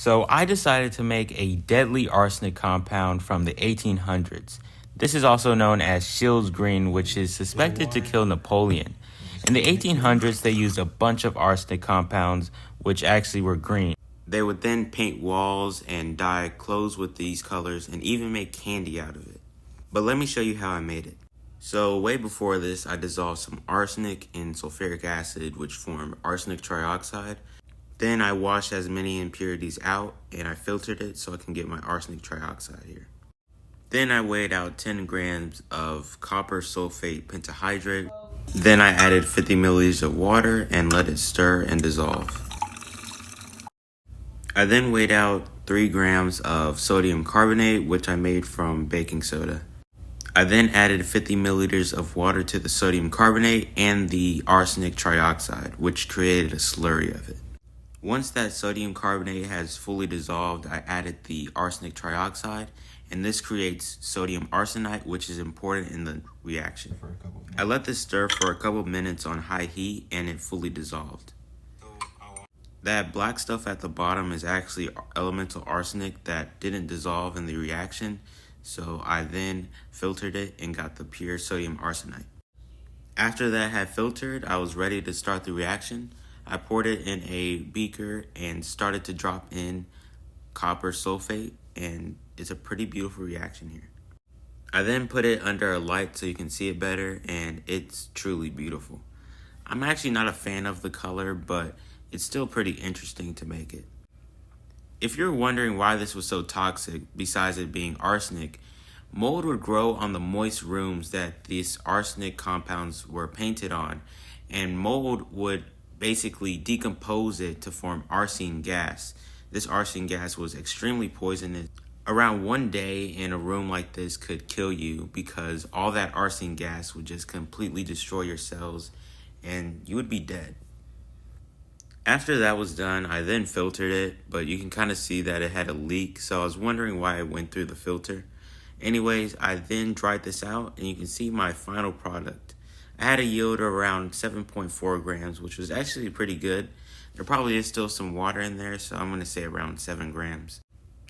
So I decided to make a deadly arsenic compound from the 1800s. This is also known as Scheels green, which is suspected to kill Napoleon. In the 1800s, they used a bunch of arsenic compounds, which actually were green. They would then paint walls and dye clothes with these colors and even make candy out of it. But let me show you how I made it. So way before this, I dissolved some arsenic in sulfuric acid, which formed arsenic trioxide. Then I washed as many impurities out and I filtered it so I can get my arsenic trioxide here. Then I weighed out 10 grams of copper sulfate pentahydrate. Then I added 50 milliliters of water and let it stir and dissolve. I then weighed out 3 grams of sodium carbonate, which I made from baking soda. I then added 50 milliliters of water to the sodium carbonate and the arsenic trioxide, which created a slurry of it. Once that sodium carbonate has fully dissolved, I added the arsenic trioxide, and this creates sodium arsenite, which is important in the reaction. I let this stir for a couple minutes on high heat, and it fully dissolved. That black stuff at the bottom is actually elemental arsenic that didn't dissolve in the reaction, so I then filtered it and got the pure sodium arsenite. After that had filtered, I was ready to start the reaction. I poured it in a beaker and started to drop in copper sulfate, and it's a pretty beautiful reaction here. I then put it under a light so you can see it better, and it's truly beautiful. I'm actually not a fan of the color, but it's still pretty interesting to make it. If you're wondering why this was so toxic, besides it being arsenic, mold would grow on the moist rooms that these arsenic compounds were painted on, and mold would basically decompose it to form arsine gas. This arsine gas was extremely poisonous. Around 1 day in a room like this could kill you because all that arsine gas would just completely destroy your cells and you would be dead. After that was done, I then filtered it, but you can kind of see that it had a leak, so I was wondering why it went through the filter. Anyways, I then dried this out and you can see my final product. I had a yield of around 7.4 grams, which was actually pretty good. There probably is still some water in there, so I'm going to say around 7 grams.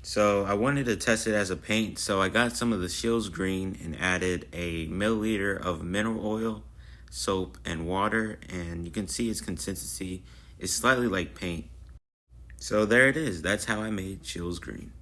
So I wanted to test it as a paint, so I got some of the Scheels green and added a milliliter of mineral oil, soap, and water, and you can see its consistency is slightly like paint. So there it is. That's how I made Scheels green.